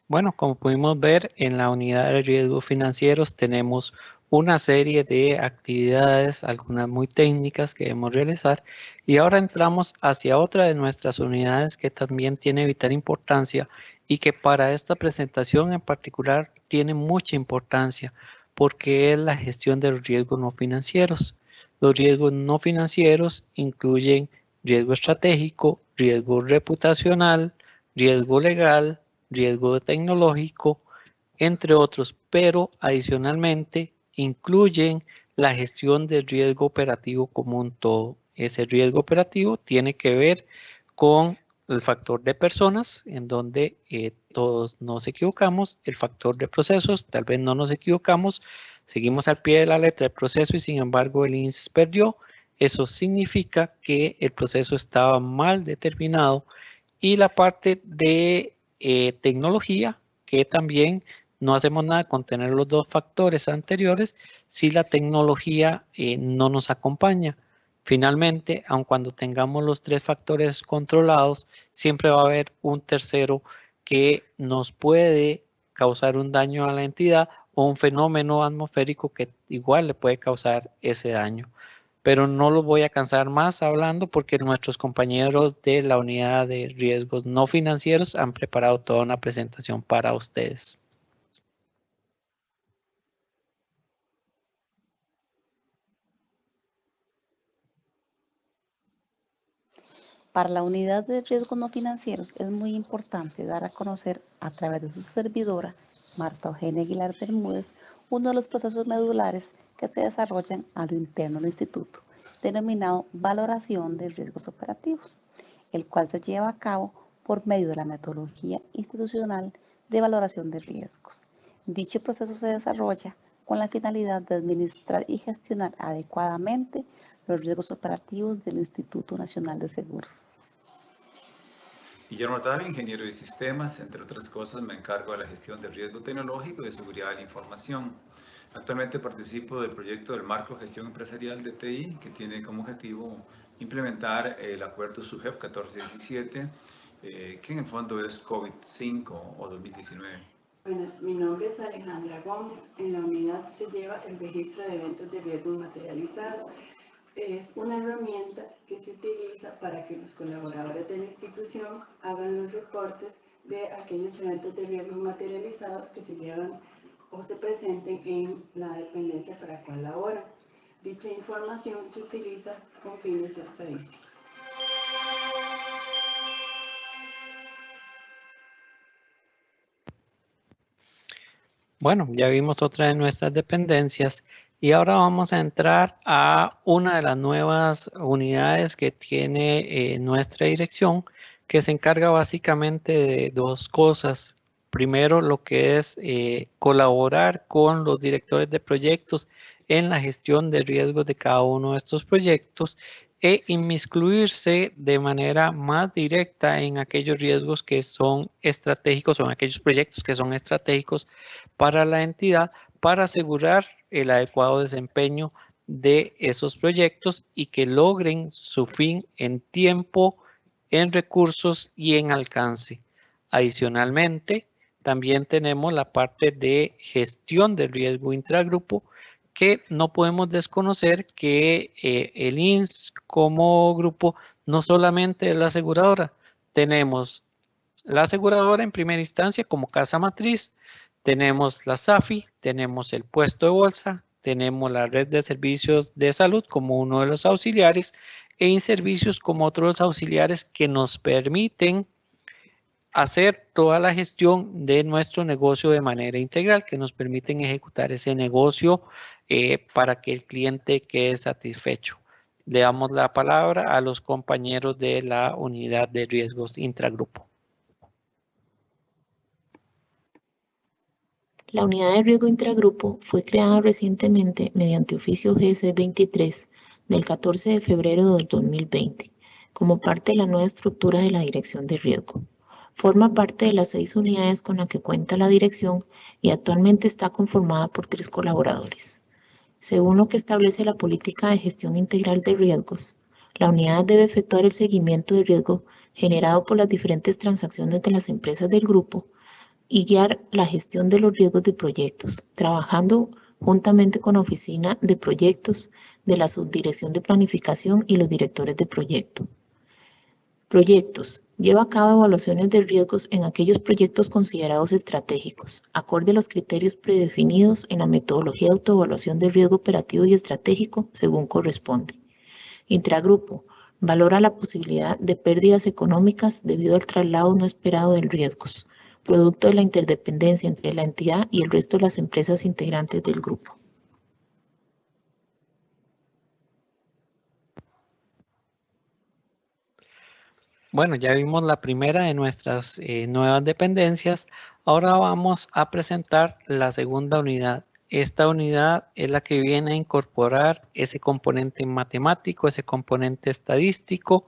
Bueno, como pudimos ver, en la unidad de riesgos financieros tenemos una serie de actividades, algunas muy técnicas que debemos realizar, y ahora entramos hacia otra de nuestras unidades que también tiene vital importancia y que para esta presentación en particular tiene mucha importancia porque es la gestión de los riesgos no financieros. Los riesgos no financieros incluyen riesgo estratégico, riesgo reputacional, riesgo legal, riesgo tecnológico, entre otros, pero adicionalmente incluyen la gestión del riesgo operativo como un todo. Ese riesgo operativo tiene que ver con el factor de personas, en donde todos nos equivocamos, el factor de procesos, tal vez no nos equivocamos, seguimos al pie de la letra del proceso y sin embargo el INSS perdió. Eso significa que el proceso estaba mal determinado, y la parte de tecnología, que también no hacemos nada con tener los dos factores anteriores si la tecnología no nos acompaña. Finalmente, aun cuando tengamos los tres factores controlados, siempre va a haber un tercero que nos puede causar un daño a la entidad o un fenómeno atmosférico que igual le puede causar ese daño. Pero no los voy a cansar más hablando porque nuestros compañeros de la unidad de riesgos no financieros han preparado toda una presentación para ustedes. Para la unidad de riesgos no financieros es muy importante dar a conocer a través de su servidora, Marta Eugenia Aguilar Bermúdez, uno de los procesos medulares que se desarrollan a lo interno del instituto, denominado valoración de riesgos operativos, el cual se lleva a cabo por medio de la metodología institucional de valoración de riesgos. Dicho proceso se desarrolla con la finalidad de administrar y gestionar adecuadamente los riesgos operativos del Instituto Nacional de Seguros. Guillermo Otavio, ingeniero de sistemas, entre otras cosas me encargo de la gestión del riesgo tecnológico y de seguridad de la información. Actualmente participo del proyecto del marco de gestión empresarial de TI, que tiene como objetivo implementar el acuerdo SUGEF 1417, que en el fondo es COVID-5 o 2019. Buenas, mi nombre es Alejandra Gómez. En la unidad se lleva el registro de eventos de riesgos materializados. Es una herramienta que se utiliza para que los colaboradores de la institución hagan los reportes de aquellos eventos de riesgos materializados que se llevan o se presenten en la dependencia para la cual laboran. Dicha información se utiliza con fines estadísticos. Bueno, ya vimos otra de nuestras dependencias y ahora vamos a entrar a una de las nuevas unidades que tiene nuestra dirección, que se encarga básicamente de dos cosas. Primero, lo que es colaborar con los directores de proyectos en la gestión de riesgos de cada uno de estos proyectos e inmiscuirse de manera más directa en aquellos riesgos que son estratégicos o en aquellos proyectos que son estratégicos para la entidad, para asegurar el adecuado desempeño de esos proyectos y que logren su fin en tiempo, en recursos y en alcance. Adicionalmente, también tenemos la parte de gestión del riesgo intragrupo, que no podemos desconocer que el INS como grupo no solamente es la aseguradora, tenemos la aseguradora en primera instancia como casa matriz, tenemos la SAFI, tenemos el puesto de bolsa, tenemos la red de servicios de salud como uno de los auxiliares e InServicios como otros auxiliares que nos permiten hacer toda la gestión de nuestro negocio de manera integral, que nos permiten ejecutar ese negocio para que el cliente quede satisfecho. Le damos la palabra a los compañeros de la unidad de riesgos intragrupo. La unidad de riesgo intragrupo fue creada recientemente mediante oficio GC 23 del 14 de febrero del 2020, como parte de la nueva estructura de la Dirección de Riesgo. Forma parte de las 6 unidades con las que cuenta la dirección y actualmente está conformada por 3 colaboradores. Según lo que establece la política de gestión integral de riesgos, la unidad debe efectuar el seguimiento de riesgo generado por las diferentes transacciones de las empresas del grupo y guiar la gestión de los riesgos de proyectos, trabajando juntamente con la oficina de proyectos de la subdirección de planificación y los directores de proyecto. Proyectos. Lleva a cabo evaluaciones de riesgos en aquellos proyectos considerados estratégicos, acorde a los criterios predefinidos en la metodología de autoevaluación de riesgo operativo y estratégico según corresponde. Intragrupo. Valora la posibilidad de pérdidas económicas debido al traslado no esperado de riesgos, producto de la interdependencia entre la entidad y el resto de las empresas integrantes del grupo. Bueno, ya vimos la primera de nuestras nuevas dependencias. Ahora vamos a presentar la segunda unidad. Esta unidad es la que viene a incorporar ese componente matemático, ese componente estadístico,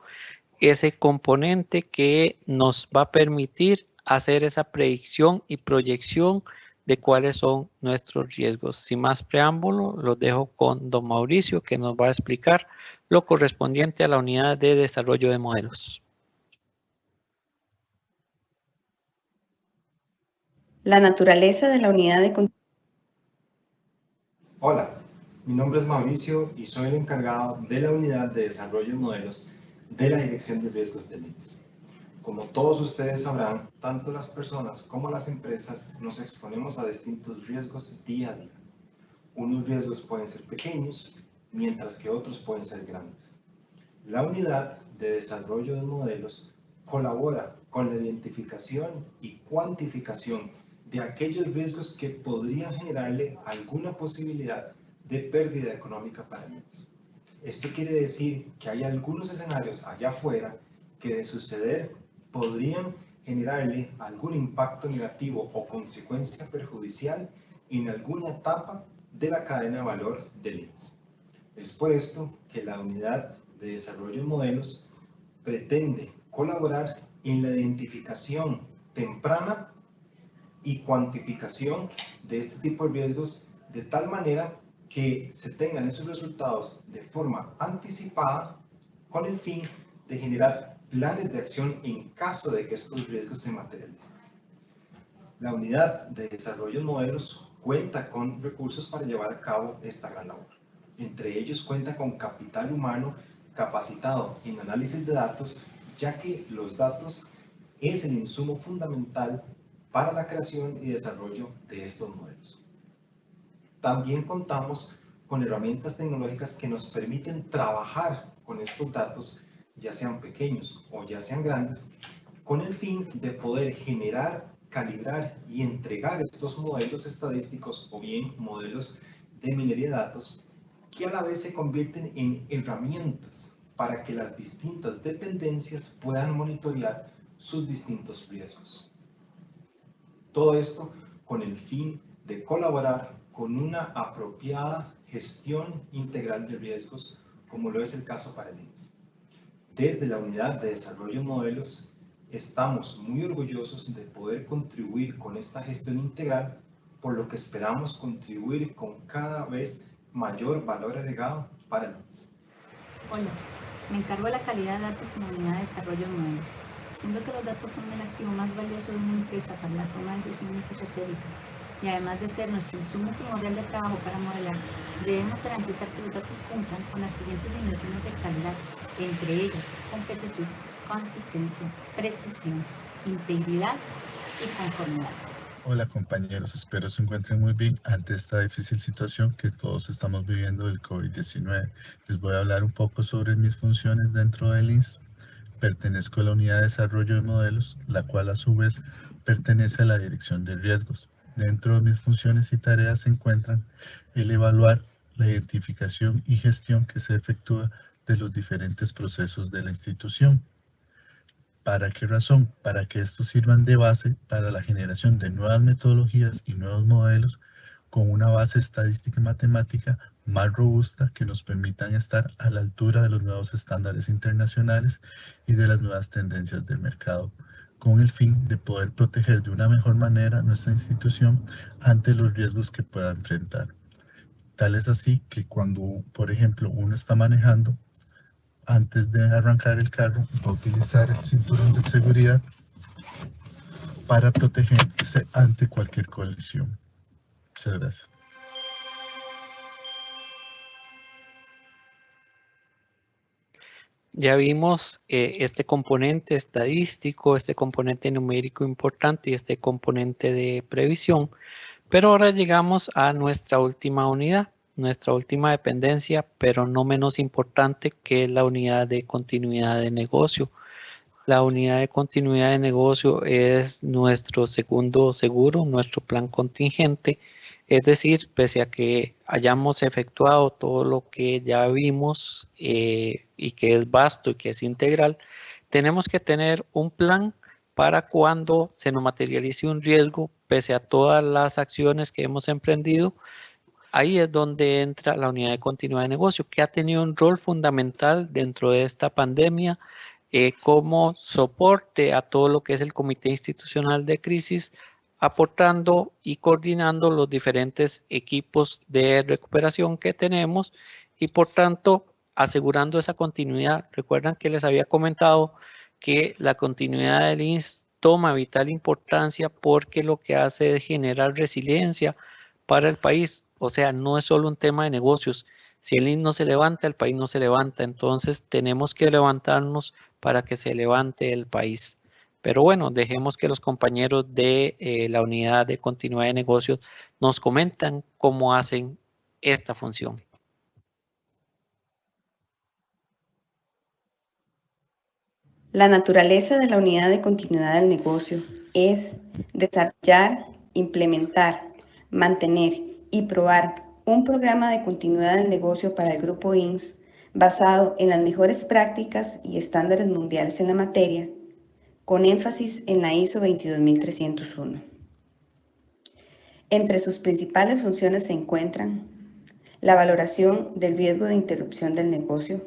ese componente que nos va a permitir hacer esa predicción y proyección de cuáles son nuestros riesgos. Sin más preámbulo, los dejo con don Mauricio, que nos va a explicar lo correspondiente a la unidad de desarrollo de modelos. La naturaleza de la unidad de... Hola, mi nombre es Mauricio y soy el encargado de la unidad de desarrollo de modelos de la Dirección de Riesgos del INS. Como todos ustedes sabrán, tanto las personas como las empresas nos exponemos a distintos riesgos día a día. Unos riesgos pueden ser pequeños, mientras que otros pueden ser grandes. La unidad de desarrollo de modelos colabora con la identificación y cuantificación de aquellos riesgos que podrían generarle alguna posibilidad de pérdida económica para el INS. Esto quiere decir que hay algunos escenarios allá afuera que de suceder podrían generarle algún impacto negativo o consecuencia perjudicial en alguna etapa de la cadena de valor del INS. Es por esto que la Unidad de Desarrollo de Modelos pretende colaborar en la identificación temprana y cuantificación de este tipo de riesgos de tal manera que se tengan esos resultados de forma anticipada con el fin de generar planes de acción en caso de que estos riesgos se materialicen. La Unidad de Desarrollo de Modelos cuenta con recursos para llevar a cabo esta gran labor. Entre ellos cuenta con capital humano capacitado en análisis de datos, ya que los datos es el insumo fundamental para la creación y desarrollo de estos modelos. También contamos con herramientas tecnológicas que nos permiten trabajar con estos datos, ya sean pequeños o ya sean grandes, con el fin de poder generar, calibrar y entregar estos modelos estadísticos o bien modelos de minería de datos que a la vez se convierten en herramientas para que las distintas dependencias puedan monitorear sus distintos riesgos. Todo esto con el fin de colaborar con una apropiada gestión integral de riesgos, como lo es el caso para el INS. Desde la Unidad de Desarrollo de Modelos estamos muy orgullosos de poder contribuir con esta gestión integral, por lo que esperamos contribuir con cada vez mayor valor agregado para el INS. Hola, me encargo de la calidad de datos en la Unidad de Desarrollo de Modelos. Siendo que los datos son el activo más valioso de una empresa para la toma de decisiones estratégicas y además de ser nuestro insumo primordial de trabajo para modelar, debemos garantizar que los datos cumplan con las siguientes dimensiones de calidad, entre ellas completitud, consistencia, precisión, integridad y conformidad. Hola compañeros, espero se encuentren muy bien ante esta difícil situación que todos estamos viviendo del COVID-19. Les voy a hablar un poco sobre mis funciones dentro del INS. Pertenezco a la Unidad de Desarrollo de Modelos, la cual a su vez pertenece a la Dirección de Riesgos. Dentro de mis funciones y tareas se encuentran el evaluar la identificación y gestión que se efectúa de los diferentes procesos de la institución. ¿Para qué razón? Para que estos sirvan de base para la generación de nuevas metodologías y nuevos modelos con una base estadística y matemática más robusta que nos permitan estar a la altura de los nuevos estándares internacionales y de las nuevas tendencias del mercado, con el fin de poder proteger de una mejor manera nuestra institución ante los riesgos que pueda enfrentar. Tal es así que cuando, por ejemplo, uno está manejando, antes de arrancar el carro, va a utilizar el cinturón de seguridad para protegerse ante cualquier colisión. Muchas gracias. Ya vimos este componente estadístico, este componente numérico importante y este componente de previsión, pero ahora llegamos a nuestra última unidad, nuestra última dependencia, pero no menos importante, que es la unidad de continuidad de negocio. La unidad de continuidad de negocio es nuestro segundo seguro, nuestro plan contingente. Es decir, pese a que hayamos efectuado todo lo que ya vimos y que es vasto y que es integral, tenemos que tener un plan para cuando se nos materialice un riesgo, pese a todas las acciones que hemos emprendido. Ahí es donde entra la unidad de continuidad de negocio, que ha tenido un rol fundamental dentro de esta pandemia como soporte a todo lo que es el Comité Institucional de Crisis, aportando y coordinando los diferentes equipos de recuperación que tenemos y por tanto asegurando esa continuidad. Recuerdan que les había comentado que la continuidad del INS toma vital importancia porque lo que hace es generar resiliencia para el país. O sea, no es solo un tema de negocios. Si el INS no se levanta, el país no se levanta. Entonces tenemos que levantarnos para que se levante el país. Pero bueno, dejemos que los compañeros de la unidad de continuidad de negocios nos comentan cómo hacen esta función. La naturaleza de la unidad de continuidad del negocio es desarrollar, implementar, mantener y probar un programa de continuidad del negocio para el Grupo INS basado en las mejores prácticas y estándares mundiales en la materia, con énfasis en la ISO 22301. Entre sus principales funciones se encuentran la valoración del riesgo de interrupción del negocio,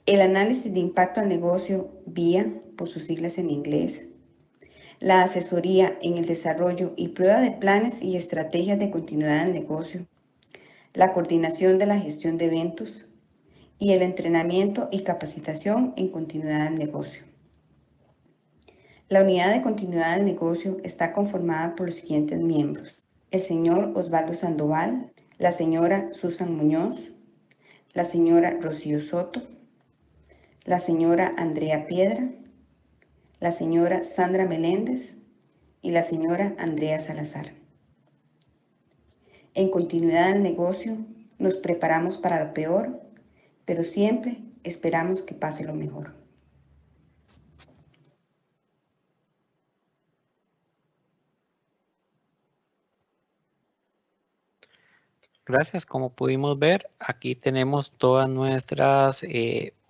el análisis de impacto al negocio VIA, por sus siglas en inglés, la asesoría en el desarrollo y prueba de planes y estrategias de continuidad del negocio, la coordinación de la gestión de eventos y el entrenamiento y capacitación en continuidad del negocio. La unidad de continuidad del negocio está conformada por los siguientes miembros: el señor Osvaldo Sandoval, la señora Susan Muñoz, la señora Rocío Soto, la señora Andrea Piedra, la señora Sandra Meléndez y la señora Andrea Salazar. En continuidad del negocio, nos preparamos para lo peor, pero siempre esperamos que pase lo mejor. Gracias. Como pudimos ver, aquí tenemos todas nuestras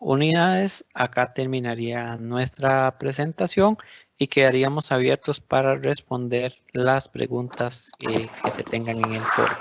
unidades. Acá terminaría nuestra presentación y quedaríamos abiertos para responder las preguntas que se tengan en el foro.